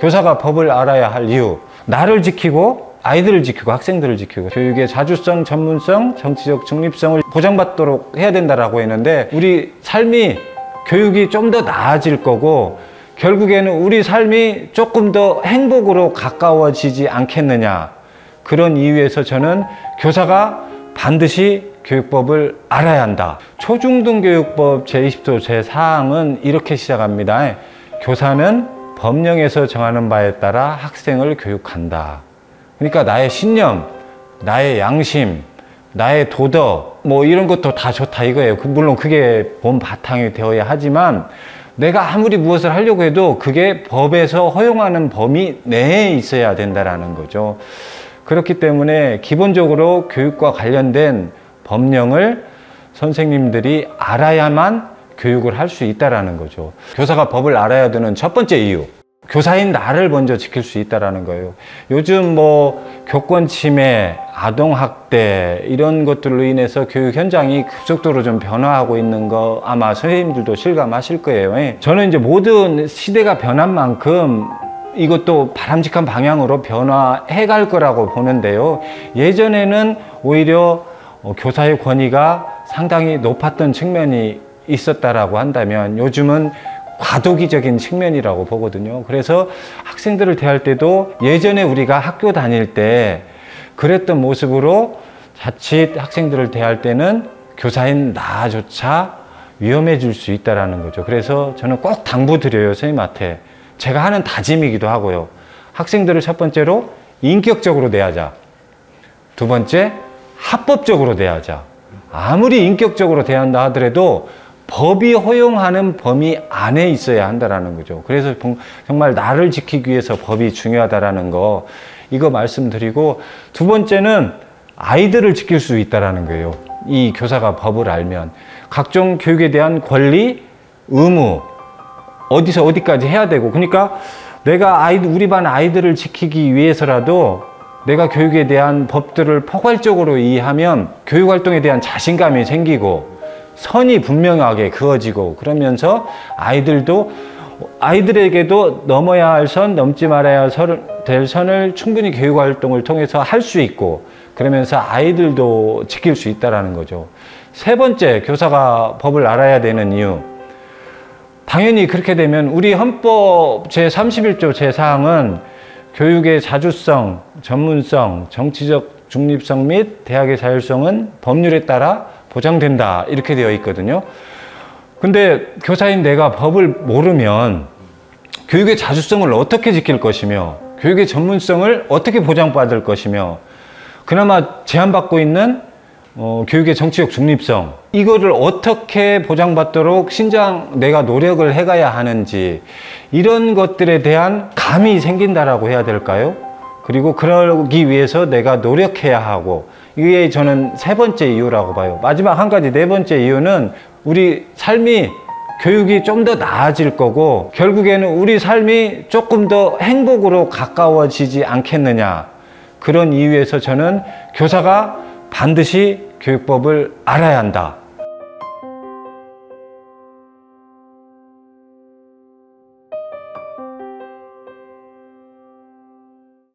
교사가 법을 알아야 할 이유, 나를 지키고 아이들을 지키고 학생들을 지키고 교육의 자주성, 전문성, 정치적 중립성을 보장받도록 해야 된다라고 했는데, 우리 삶이 교육이 좀 더 나아질 거고 결국에는 우리 삶이 조금 더 행복으로 가까워지지 않겠느냐, 그런 이유에서 저는 교사가 반드시 교육법을 알아야 한다. 초중등교육법 제20조 제4항은 이렇게 시작합니다. 교사는 법령에서 정하는 바에 따라 학생을 교육한다. 그러니까 나의 신념, 나의 양심, 나의 도덕 뭐 이런 것도 다 좋다 이거예요. 물론 그게 본 바탕이 되어야 하지만 내가 아무리 무엇을 하려고 해도 그게 법에서 허용하는 범위 내에 있어야 된다라는 거죠. 그렇기 때문에 기본적으로 교육과 관련된 법령을 선생님들이 알아야만 교육을 할 수 있다라는 거죠. 교사가 법을 알아야 되는 첫 번째 이유, 교사인 나를 먼저 지킬 수 있다라는 거예요. 요즘 뭐 교권 침해, 아동 학대 이런 것들로 인해서 교육 현장이 급속도로 좀 변화하고 있는 거 아마 선생님들도 실감하실 거예요. 저는 이제 모든 시대가 변한 만큼 이것도 바람직한 방향으로 변화해 갈 거라고 보는데요. 예전에는 오히려 교사의 권위가 상당히 높았던 측면이 있었다라고 한다면 요즘은 과도기적인 측면이라고 보거든요. 그래서 학생들을 대할 때도 예전에 우리가 학교 다닐 때 그랬던 모습으로 자칫 학생들을 대할 때는 교사인 나조차 위험해질 수 있다는 거죠. 그래서 저는 꼭 당부드려요, 선생님한테. 제가 하는 다짐이기도 하고요. 학생들을 첫 번째로 인격적으로 대하자. 두 번째, 합법적으로 대하자. 아무리 인격적으로 대한다 하더라도 법이 허용하는 범위 안에 있어야 한다는 거죠. 그래서 정말 나를 지키기 위해서 법이 중요하다는 거, 이거 말씀드리고, 두 번째는 아이들을 지킬 수 있다는 거예요. 이 교사가 법을 알면 각종 교육에 대한 권리, 의무 어디서 어디까지 해야 되고, 그러니까 내가 우리 반 아이들을 지키기 위해서라도 내가 교육에 대한 법들을 포괄적으로 이해하면 교육활동에 대한 자신감이 생기고 선이 분명하게 그어지고, 그러면서 아이들에게도 넘어야 할 선, 넘지 말아야 될 선을 충분히 교육활동을 통해서 할 수 있고, 그러면서 아이들도 지킬 수 있다는 거죠. 세 번째, 교사가 법을 알아야 되는 이유, 당연히 그렇게 되면 우리 헌법 제31조 제4항은 교육의 자주성, 전문성, 정치적 중립성 및 대학의 자율성은 법률에 따라 보장된다, 이렇게 되어 있거든요. 근데 교사인 내가 법을 모르면 교육의 자주성을 어떻게 지킬 것이며 교육의 전문성을 어떻게 보장받을 것이며 그나마 제한받고 있는 교육의 정치적 중립성, 이거를 어떻게 보장받도록 내가 노력을 해가야 하는지, 이런 것들에 대한 감이 생긴다라고 해야 될까요? 그리고 그러기 위해서 내가 노력해야 하고, 이게 저는 세 번째 이유라고 봐요. 마지막 한 가지, 네 번째 이유는 우리 삶이 교육이 좀 더 나아질 거고 결국에는 우리 삶이 조금 더 행복으로 가까워지지 않겠느냐, 그런 이유에서 저는 교사가 반드시 교육법을 알아야 한다.